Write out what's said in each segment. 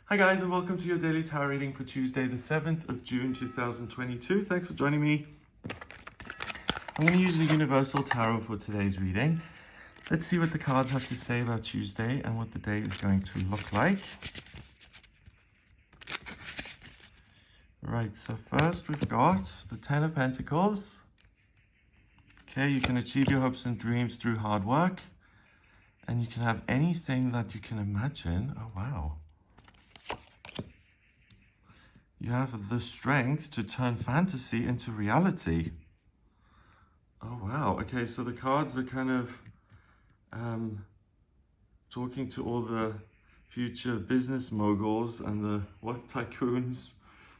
Hi guys, and welcome to your daily tarot reading for Tuesday the 7th of June 2022. Thanks for joining me. I'm going to use the Universal Tarot for today's reading. Let's see what the cards have to say about Tuesday and what the day is going to look like. Right, so first we've got the Ten of Pentacles. Okay, you can achieve your hopes and dreams through hard work. And you can have anything that you can imagine. Oh, wow. You have the strength to turn fantasy into reality. Oh, wow. Okay, so the cards are kind of talking to all the future business moguls and the tycoons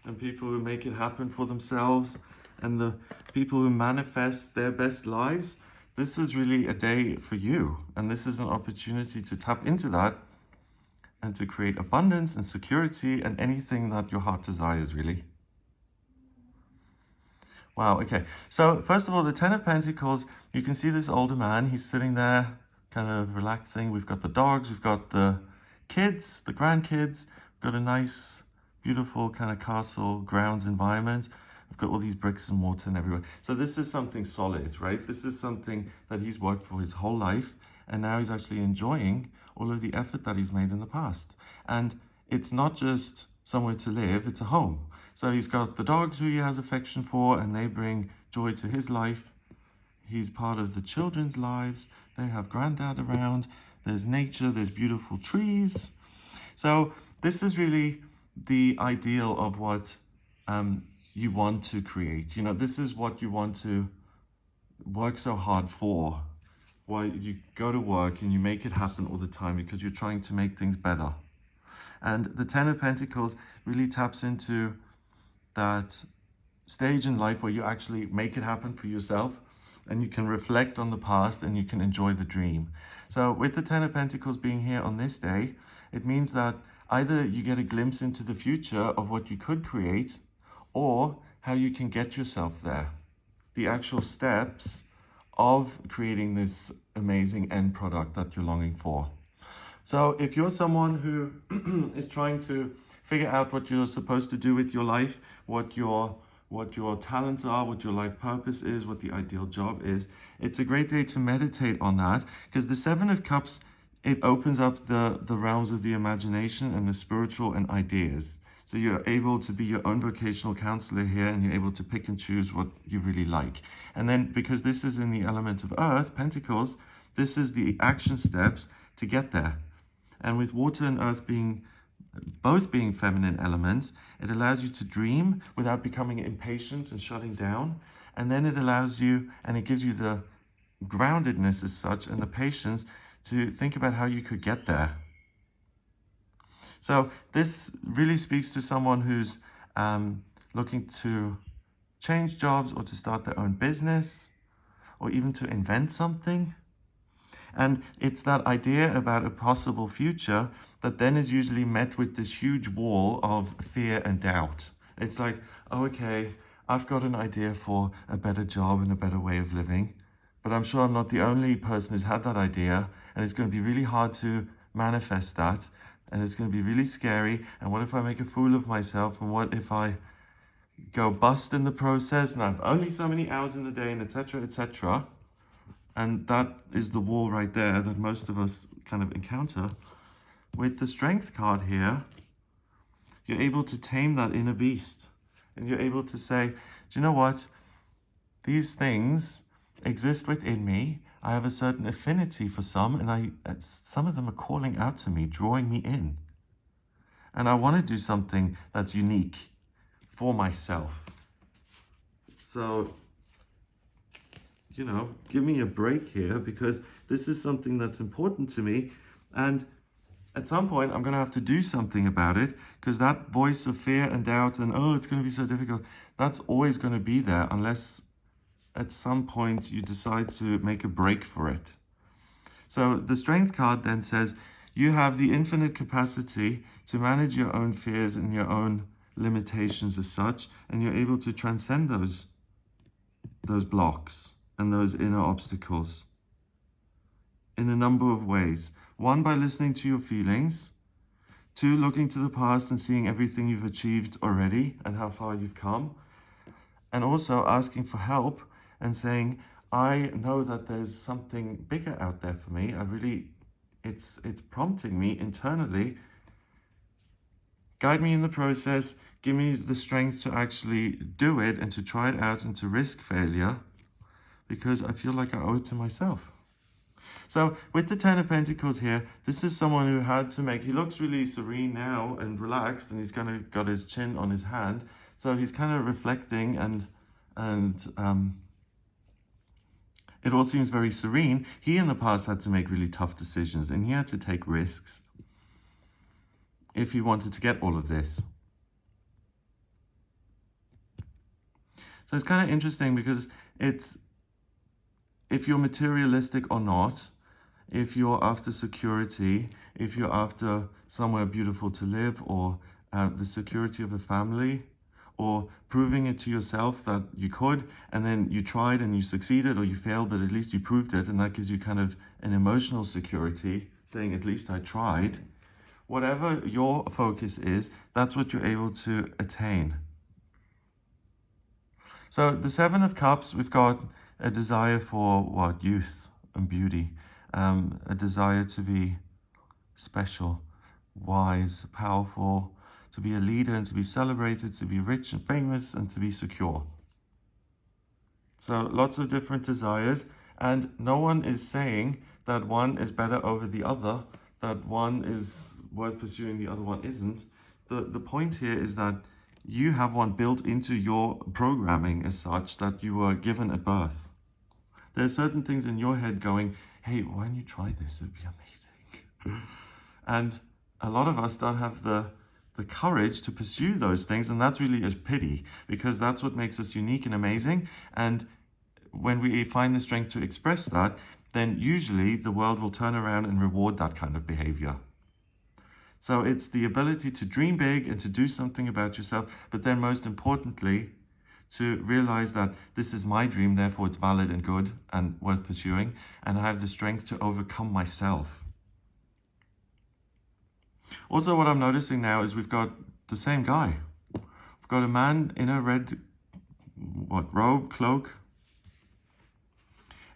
and people who make it happen for themselves and the people who manifest their best lives. This is really a day for you, and this is an opportunity to tap into that and to create abundance and security and anything that your heart desires, really. Wow, okay. So first of all, the Ten of Pentacles, you can see this older man. He's sitting there kind of relaxing. We've got the dogs, we've got the kids, the grandkids. We've got a nice, beautiful kind of castle grounds environment. We've got all these bricks and mortar and everywhere. So this is something solid, right? This is something that he's worked for his whole life. And now he's actually enjoying all of the effort that he's made in the past. And it's not just somewhere to live, it's a home. So he's got the dogs who he has affection for, and they bring joy to his life. He's part of the children's lives. They have granddad around. There's nature, there's beautiful trees. So this is really the ideal of what you want to create. You know, this is what you want to work so hard for. Why you go to work and you make it happen all the time because you're trying to make things better. And the Ten of Pentacles really taps into that stage in life where you actually make it happen for yourself and you can reflect on the past and you can enjoy the dream. So with the Ten of Pentacles being here on this day, it means that either you get a glimpse into the future of what you could create or how you can get yourself there. The actual steps of creating this amazing end product that you're longing for. So if you're someone who is trying to figure out what you're supposed to do with your life, what your talents are, what your life purpose is, what the ideal job is, it's a great day to meditate on that, because the Seven of Cups, it opens up the realms of the imagination and the spiritual and ideas. So you're able to be your own vocational counselor here, and you're able to pick and choose what you really like. And then because this is in the element of earth, Pentacles, this is the action steps to get there. And with water and earth both being feminine elements, it allows you to dream without becoming impatient and shutting down. And then it allows you, and it gives you the groundedness as such and the patience to think about how you could get there. So this really speaks to someone who's looking to change jobs or to start their own business or even to invent something. And it's that idea about a possible future that then is usually met with this huge wall of fear and doubt. It's like, oh, okay, I've got an idea for a better job and a better way of living, but I'm sure I'm not the only person who's had that idea, and it's going to be really hard to manifest that, and it's going to be really scary. And what if I make a fool of myself? And what if I go bust in the process and I've only so many hours in the day, and etc., etc. And that is the wall right there that most of us kind of encounter. With the Strength card here, you're able to tame that inner beast. And you're able to say, do you know what? These things exist within me. I have a certain affinity for some, and some of them are calling out to me, drawing me in. And I want to do something that's unique for myself. So, you know, give me a break here, because this is something that's important to me. And at some point, I'm going to have to do something about it, because that voice of fear and doubt and, oh, it's going to be so difficult, that's always going to be there unless at some point you decide to make a break for it. So the Strength card then says, you have the infinite capacity to manage your own fears and your own limitations as such, and you're able to transcend those blocks and those inner obstacles in a number of ways. One, by listening to your feelings. 2, looking to the past and seeing everything you've achieved already and how far you've come. And also asking for help and saying, I know that there's something bigger out there for me. It's prompting me internally. Guide me in the process. Give me the strength to actually do it and to try it out and to risk failure, because I feel like I owe it to myself. So with the 10 of Pentacles here, this is someone who had to make, he looks really serene now and relaxed, and he's kind of got his chin on his hand. So he's kind of reflecting and it all seems very serene. He in the past had to make really tough decisions, and he had to take risks if he wanted to get all of this. So it's kind of interesting because it's, if you're materialistic or not, if you're after security, if you're after somewhere beautiful to live, or the security of a family, or proving it to yourself that you could, and then you tried and you succeeded, or you failed, but at least you proved it, and that gives you kind of an emotional security, saying at least I tried. Whatever your focus is, that's what you're able to attain. So the 7 of Cups, we've got a desire for what? Youth and beauty. A desire to be special, wise, powerful, to be a leader and to be celebrated, to be rich and famous, and to be secure. So lots of different desires, and no one is saying that one is better over the other, that one is worth pursuing, the other one isn't. The point here is that you have one built into your programming as such that you were given at birth. There are certain things in your head going, hey, why don't you try this? It'd be amazing. And a lot of us don't have the courage to pursue those things, and that's really a pity, because that's what makes us unique and amazing. And when we find the strength to express that, then usually the world will turn around and reward that kind of behavior. So it's the ability to dream big and to do something about yourself, but then most importantly, to realize that this is my dream, therefore it's valid and good and worth pursuing, and I have the strength to overcome myself. Also, what I'm noticing now is we've got the same guy. We've got a man in a red, robe, cloak.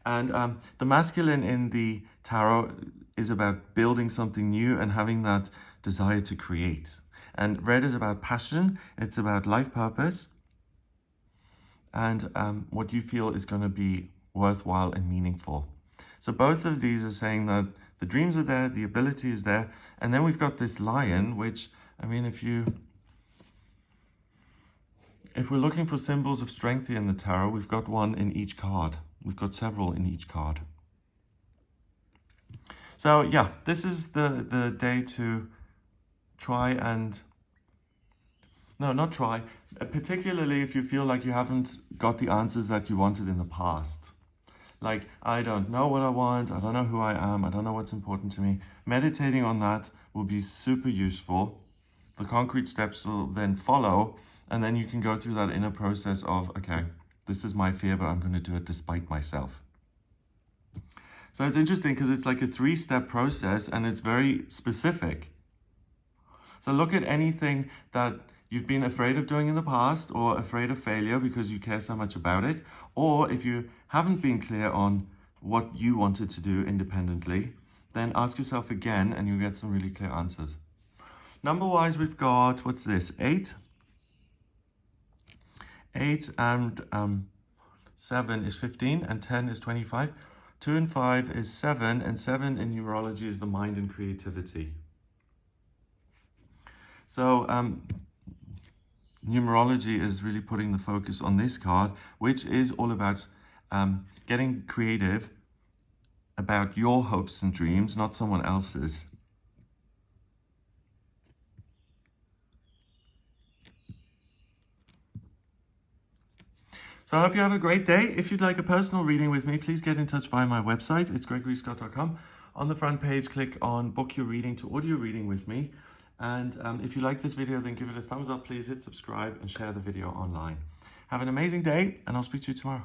And the masculine in the tarot is about building something new and having that desire to create. And red is about passion. It's about life purpose. And what you feel is going to be worthwhile and meaningful. So both of these are saying that the dreams are there, the ability is there. And then we've got this lion, which, I mean, if we're looking for symbols of strength here in the tarot, we've got one in each card. We've got several in each card. So yeah, this is the day to try and, no, not try, particularly if you feel like you haven't got the answers that you wanted in the past. Like, I don't know what I want, I don't know who I am, I don't know what's important to me. Meditating on that will be super useful. The concrete steps will then follow, and then you can go through that inner process of, okay, this is my fear, but I'm going to do it despite myself. So it's interesting because it's like a 3-step process, and it's very specific. So look at anything that you've been afraid of doing in the past, or afraid of failure because you care so much about it. Or if you haven't been clear on what you wanted to do independently, then ask yourself again and you'll get some really clear answers. Number-wise, we've got, what's this, 8? 8 and 7 is 15, and 10 is 25. 2 and 5 is 7, and 7 in numerology is the mind and creativity. So numerology is really putting the focus on this card, which is all about getting creative about your hopes and dreams, not someone else's. So I hope you have a great day. If you'd like a personal reading with me, please get in touch via my website. It's gregoryscott.com. On the front page, click on book your reading to audio reading with me. And if you like this video, then give it a thumbs up. Please hit subscribe and share the video online. Have an amazing day, and I'll speak to you tomorrow.